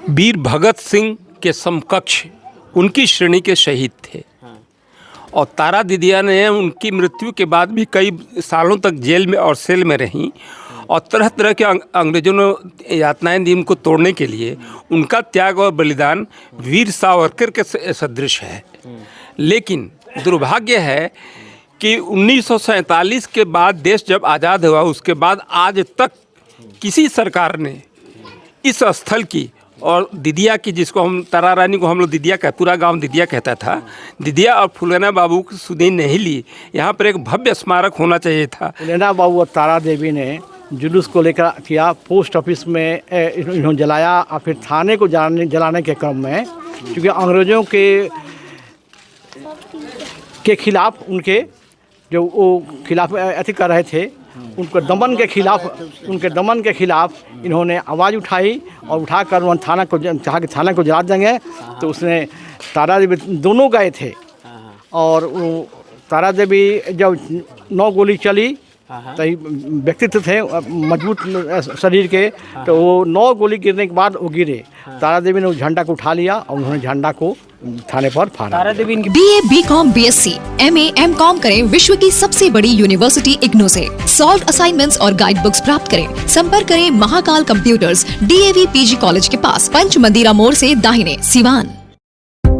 वीर भगत सिंह के समकक्ष उनकी श्रेणी के शहीद थे। और तारा दीदिया ने उनकी मृत्यु के बाद भी कई सालों तक जेल में और सेल में रहीं और तरह तरह के अंग्रेजों ने यातनाएं दी उनको तोड़ने के लिए। उनका त्याग और बलिदान वीर सावरकर के सदृश है। लेकिन दुर्भाग्य है कि 1947 के बाद देश जब आज़ाद हुआ उसके बाद आज तक किसी सरकार ने इस स्थल की और दिदिया की, जिसको हम तारा रानी को हम लोग दिदिया पूरा गांव दिदिया कहता था, दिदिया और फुलेना बाबू की सुधि नहीं ली। यहाँ पर एक भव्य स्मारक होना चाहिए था। फुलेना बाबू और तारा देवी ने जुलूस को लेकर किया, पोस्ट ऑफिस में इन्होंने जलाया और फिर थाने को जलाने के क्रम में क्योंकि अंग्रेज़ों के खिलाफ उनके जो वो खिलाफ अथी कर रहे थे, उनके दमन के खिलाफ इन्होंने आवाज़ उठाई और उठाकर उन्होंने थाना को जला देंगे। तो उसने तारा देवी दोनों गए थे और तारा देवी जब 9 गोली चली तो व्यक्तित्व थे मजबूत शरीर के, तो वो 9 गोली गिरने के बाद वो गिरे। तारा देवी ने उस झंडा को उठा लिया और उन्होंने झंडा को थाने पर फाड़ा। BA, BCom, BSc, MA, MCom करें विश्व की सबसे बड़ी यूनिवर्सिटी इग्नू से। सॉल्व असाइनमेंट्स और गाइड बुक्स प्राप्त करें। संपर्क करें Mahakal computers, DAV PG college के पास, पंच मंदिरा मोड़ से दाहिने, सिवान।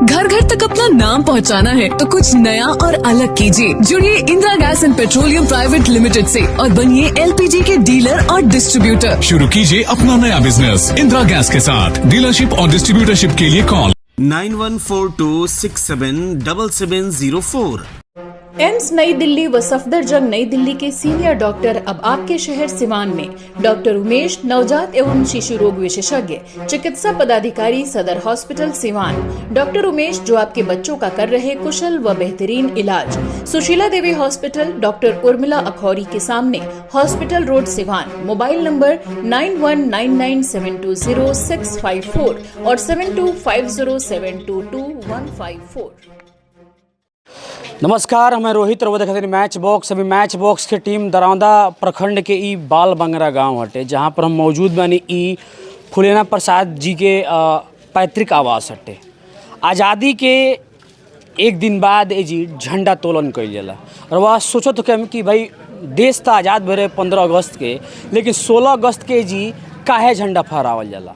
घर घर तक अपना नाम पहुंचाना है तो कुछ नया और अलग कीजिए। जुड़िए Indira gas and petroleum private limited से और बनिए LPG के डीलर और डिस्ट्रीब्यूटर। शुरू कीजिए अपना नया बिजनेस इंदिरा गैस के साथ। डीलरशिप और डिस्ट्रीब्यूटरशिप के लिए कॉल 9142677704। एम्स नई दिल्ली व सफदरजंग नई दिल्ली के सीनियर डॉक्टर अब आपके शहर सिवान में। डॉक्टर उमेश, नवजात एवं शिशु रोग विशेषज्ञ, चिकित्सा पदाधिकारी, सदर हॉस्पिटल सिवान। डॉक्टर उमेश जो आपके बच्चों का कर रहे कुशल व बेहतरीन इलाज। सुशीला देवी हॉस्पिटल, डॉक्टर उर्मिला अखौरी के सामने, hospital road Siwan. Mobile number 9199720654 और 7250722154। नमस्कार, मैं रोहित रउआ देखते मैच बॉक्स। अभी मैच बॉक्स के टीम दरौंदा प्रखंड के ई बाल बंगरा गांव हटे, जहां पर हम मौजूद बानी। ई फुलेना प्रसाद जी के पैतृक आवास हटे। आज़ादी के एक दिन बाद जी झंडा तोलन कइल जाला। और वह सोचत हो कि भाई देश तो आज़ाद भरे 15 अगस्त के, लेकिन 16 अगस्त के जी काहे झंडा फहरावल जाला।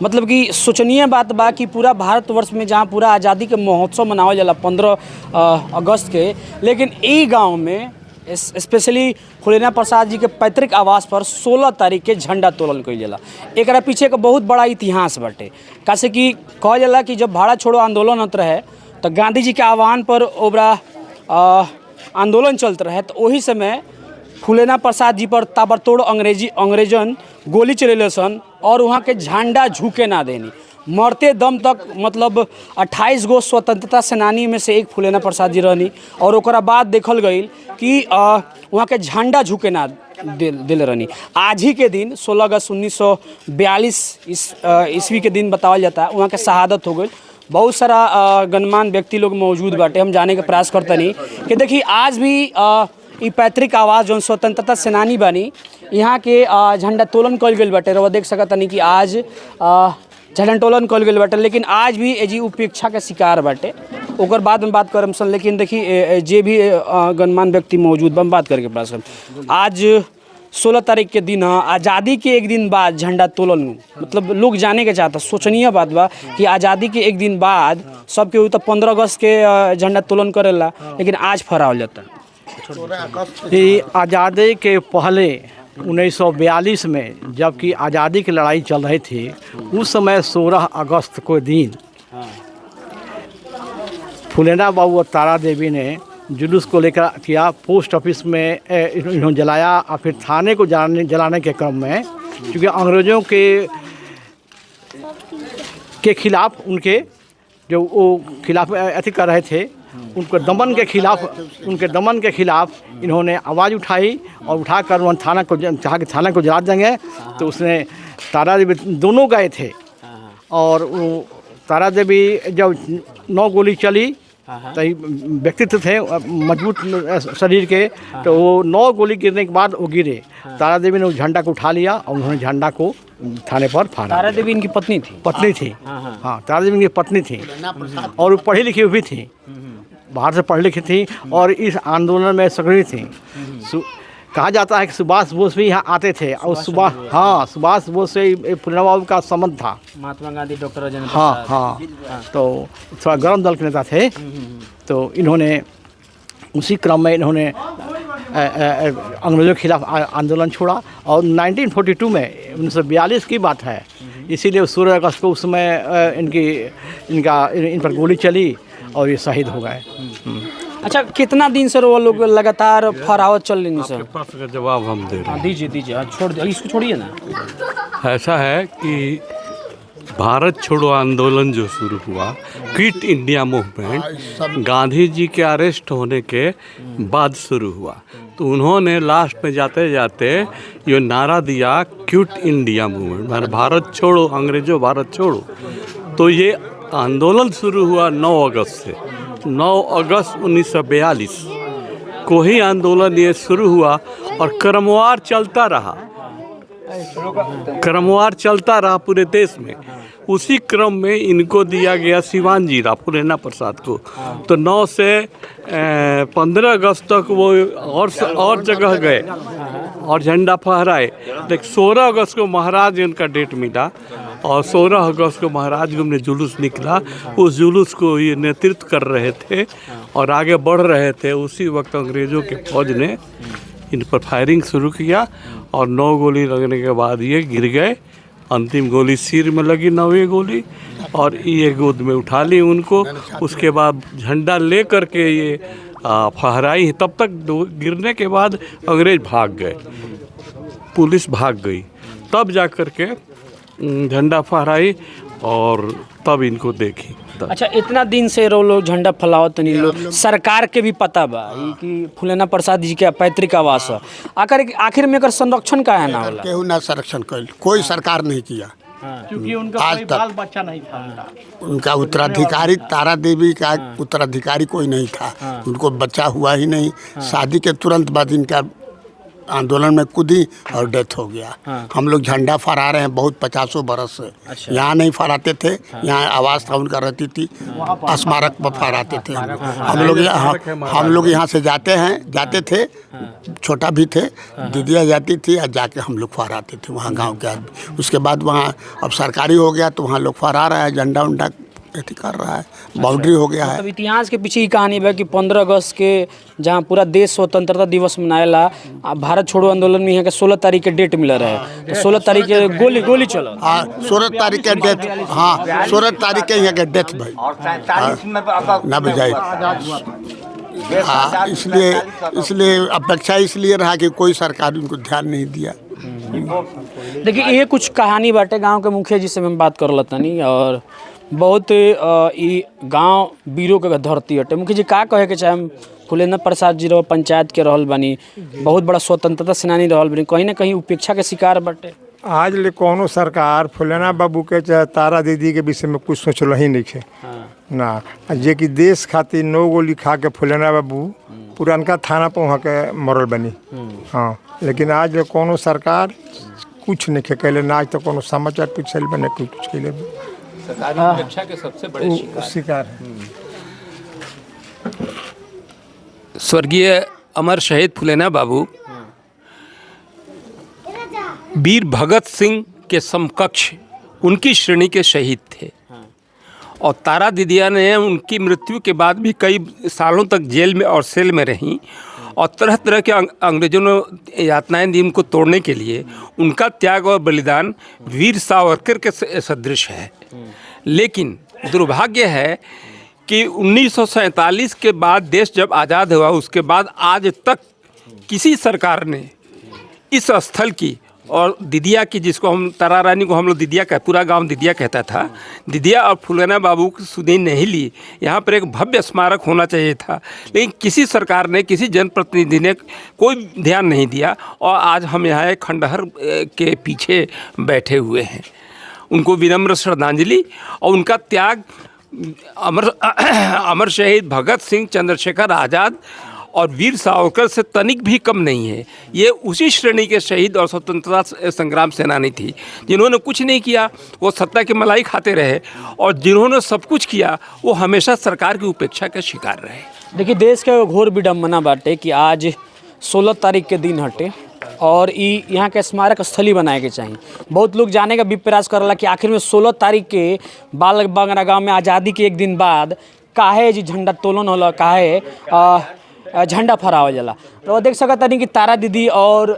मतलब कि सोचनीय बात बा कि पूरा भारतवर्ष में जहाँ पूरा आज़ादी के महोत्सव मनावल जाला 15 अगस्त के, लेकिन ई गांव में स्पेशली फुलेना प्रसाद जी के पैतृक आवास पर 16 तारीख के झंडा तोलन कइल जाला। एकरा पीछे का बहुत बड़ा इतिहास बाटे। कैसे कि कहल जाला कि जब भारत छोड़ो आंदोलन होत रहे तो गांधी जी के आह्वान पर ओबरा आंदोलन चलत रहे, तो वही समय फुलेना प्रसाद जी पर ताबड़तोड़ अंग्रेजन गोली चलेले सन और वहाँ के झंडा झुके ना देनी। मरते दम तक मतलब 28 गो स्वतंत्रता सेनानी में से एक फुलेना प्रसाद जी रहनी। और ओकरा बाद देखल गई कि वहाँ के झंडा झुके ना दिले रहनी। आज ही के दिन 16 अगस्त 1942 ईस्वी के दिन बतावल जाता है, वहाँ के शहादत हो गई। बहुत सारा गणमान्य व्यक्ति लोग मौजूद बाटे। हम जाने के प्रयास करते नहीं कि देखिए आज भी ई पैतृक आवास जो स्वतंत्रता सेनानी बानी, यहाँ के झंडा तोलन कल गई बाटे। रउआ देख सकता नहीं कि आज झंडा तोलन कल गई बाटे, लेकिन आज भी एजी उपेक्षा के शिकार बाटे। ओकर बाद में बात करम सन, लेकिन देखिए जे भी गणमान्य व्यक्ति मौजूद बा, हम बात करके प्रयास करम। आज 16 तारीख के दिन आज़ादी के एक दिन बाद झंडा तोलन, मतलब लोग जाने के चाहता। सोचनीय बात बा कि आज़ादी के एक दिन बाद सबके तो 15 अगस्त के झंडा तोलन करेला, लेकिन आज फहरावल जाता। आज़ादी के पहले 1942 में जबकि आज़ादी की लड़ाई चल रही थी, उस समय 16 अगस्त को दिन फुलेना बाबू और तारा देवी ने जुलूस को लेकर किया, पोस्ट ऑफिस में इन्होंने जलाया और फिर थाने को जलाने के क्रम में क्योंकि अंग्रेज़ों के खिलाफ उनके जो वो खिलाफ अथी कर रहे थे, उनके दमन के खिलाफ इन्होंने आवाज़ उठाई और उठाकर उन्होंने थाना को जला देंगे। तो उसने तारा देवी दोनों गए थे और तारा देवी जब 9 गोली चली तो व्यक्तित्व थे मजबूत शरीर के, तो वो 9 गोली गिरने के बाद वो गिरे। तारा देवी ने उस झंडा को उठा लिया और उन्होंने झंडा को थाने पर फाड़ा। तारा देवी इनकी पत्नी थी। पत्नी थी, हाँ तारा देवी इनकी पत्नी थी और वो पढ़ी लिखी भी थी, बाहर से पढ़ी लिखी थी और इस आंदोलन में सक्रिय थी। कहा जाता है कि सुभाष बोस भी यहाँ आते थे और सुभाष बोस से फुलेना बाबू का संबंध था। महात्मा गांधी, डॉक्टर राजेंद्र हाँ प्रसाद। हाँ तो थोड़ा गर्म दल के नेता थे। तो इन्होंने उसी क्रम में इन्होंने अंग्रेज़ों के खिलाफ आंदोलन छोड़ा और 1942 में 1942 की बात है, इसीलिए 16 अगस्त को उस समय इन पर गोली चली और ये शहीद हो गए। अच्छा, कितना दिन से वो लोग लगातार फहरावत चल रही सर? प्रश्न का जवाब हम दे रहे हैं। दीजिए छोड़ इसको छोड़िए ना। ऐसा है कि भारत छोड़ो आंदोलन जो शुरू हुआ, quit India movement, Gandhi ji के अरेस्ट होने के बाद शुरू हुआ। तो उन्होंने लास्ट में जाते जाते ये नारा दिया, क्विट इंडिया मूवमेंट, माने भारत छोड़ो, अंग्रेजों भारत छोड़ो। तो ये आंदोलन शुरू हुआ 9 अगस्त से। 9 अगस्त 1942 को ही आंदोलन ये शुरू हुआ और क्रमवार चलता रहा पूरे देश में। उसी क्रम में इनको दिया गया सिवान जीरा फुलेना प्रसाद को। तो 9 से 15 अगस्त तक वो और जगह गए और झंडा फहराए। लेकिन 16 अगस्त को महाराज इनका डेट मिला और 16 अगस्त को महाराजगंज में जुलूस निकला। उस जुलूस को ये नेतृत्व कर रहे थे और आगे बढ़ रहे थे। उसी वक्त अंग्रेज़ों के फौज ने इन पर फायरिंग शुरू किया और 9 गोली लगने के बाद ये गिर गए। अंतिम गोली सिर में लगी, 9वीं गोली, और ये गोद में उठा ली उनको। उसके बाद झंडा ले करके ये फहराई। तब तक गिरने के बाद अंग्रेज भाग गए, पुलिस भाग गई। तब जा कर के झंडा फहराई और तब इनको देखी। अच्छा, इतना दिन से लोग झंडा फहरावत नहीं लोग, सरकार के भी पता बा कि फुलेना प्रसाद जी के पैतृक आवास है। आखिर में संरक्षण का है ना होला? केहू ना संरक्षण कर, कोई सरकार नहीं किया क्योंकि उनका कोई बाल बच्चा नहीं था। उनका उत्तराधिकारी तारा देवी का उत्तराधिकारी कोई नहीं था। उनको बच्चा हुआ ही नहीं। शादी के तुरंत बाद इनका आंदोलन में कूदी और डेथ हो गया। हम लोग झंडा फहरा रहे हैं बहुत 50 बरस से। अच्छा। यहाँ नहीं फहराते थे, यहाँ आवाज़ था उनका रहती थी, स्मारक पर फहराते थे। हम लोग यहाँ से जाते थे, छोटा भी थे, दीदियाँ जाती थी और जाके हम लोग फहराते थे वहाँ गांव के आदमी। उसके बाद वहाँ अब सरकारी हो गया तो वहाँ लोग फहरा रहा है, झंडा उंडा ऐसे कर रहा है, बाउंड्री हो गया है। मतलब इतिहास के पीछे ही कहानी है कि 15 अगस्त के जहाँ पूरा देश स्वतंत्रता दिवस मनाएला, भारत छोड़ो आंदोलन में यहाँ के 16 तारीख के डेट मिला रहे। तो 16 तारीख के गोली चला। हाँ, 16 तारीख के डेथ। हाँ, 16 तारीख के यहाँ के डेथ भाई न बजाए। हाँ, इसलिए अपेक्षा इसलिए रहा कि कोई सरकार उनको ध्यान नहीं दिया। देखिए, ये कुछ कहानी बाटे गांव के मुखिया जी से हम बात कर लतनी और बहुत ई गांव वीरों के धरती हटे। मुखिया जी का कहे के चाहे, हम फुलेना प्रसाद जी पंचायत के रहल बानी, बहुत बड़ा स्वतंत्रता सेनानी रहल बानी, कहीं ना कहीं उपेक्षा के शिकार बाटे। आज ले कोनो सरकार फुलेना बाबू के चाहे तारा दीदी के विषय में कुछ सोचल ही नहीं है ना। जे कि देश खातिर 9 गोली खा के फुलेना बाबू पुरानका थाना पर वहाँ के मरल बनी। हाँ, लेकिन आज कोनो सरकार कुछ नहीं कैले ना। आज तो कोनो समाचार पूछल बने कुछ कैले उपेक्षा के सबसे बड़े शिकार। स्वर्गीय अमर शहीद फुलेना बाबू वीर भगत सिंह के समकक्ष उनकी श्रेणी के शहीद थे और तारा दीदिया ने उनकी मृत्यु के बाद भी कई सालों तक जेल में और सेल में रहीं और तरह तरह के अंग्रेजों ने यातनाएं दी उनको तोड़ने के लिए। उनका त्याग और बलिदान वीर सावरकर के सदृश है। लेकिन दुर्भाग्य है कि 1947 के बाद देश जब आज़ाद हुआ, उसके बाद आज तक किसी सरकार ने इस स्थल की और दीदिया की, जिसको हम तारा रानी को हम लोग दीदिया पूरा गांव दीदिया कहता था, दीदिया और फुलेना बाबू की सुधि नहीं ली। यहाँ पर एक भव्य स्मारक होना चाहिए था, लेकिन किसी सरकार ने, किसी जनप्रतिनिधि ने कोई ध्यान नहीं दिया और आज हम यहाँ एक खंडहर के पीछे बैठे हुए हैं। उनको विनम्र श्रद्धांजलि और उनका त्याग अमर शहीद भगत सिंह, चंद्रशेखर आज़ाद और वीर सावरकर से तनिक भी कम नहीं है। ये उसी श्रेणी के शहीद और स्वतंत्रता संग्राम सेनानी थी जिन्होंने कुछ नहीं किया, वो सत्ता की मलाई खाते रहे, और जिन्होंने सब कुछ किया वो हमेशा सरकार की उपेक्षा के शिकार रहे। देखिए, देश के घोर विडम्बना बाटे कि आज 16 तारीख के दिन हटे और यहाँ के स्मारक स्थली बनाए के चाहिए। बहुत लोग जाने का भी प्रयास करला कि आखिर में 16 तारीख के बाल बंगरा गाँव में आज़ादी के एक दिन बाद काहे जी झंडा तोलन होला, काहे झंडा फहरावल जाला। तो देख सकत नहीं कि तारा दीदी और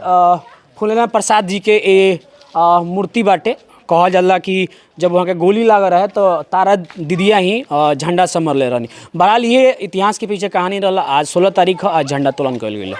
फूलेना प्रसाद जी के ये मूर्ति बाटे। कहल जाला कि जब वहाँ के गोली लगा रहे तो तारा दीदिया ही झंडा संभल ले रहनी। बहरहाल ये इतिहास के पीछे कहानी रहा। आज 16 तारीख आज झंडा तोलन कल गई।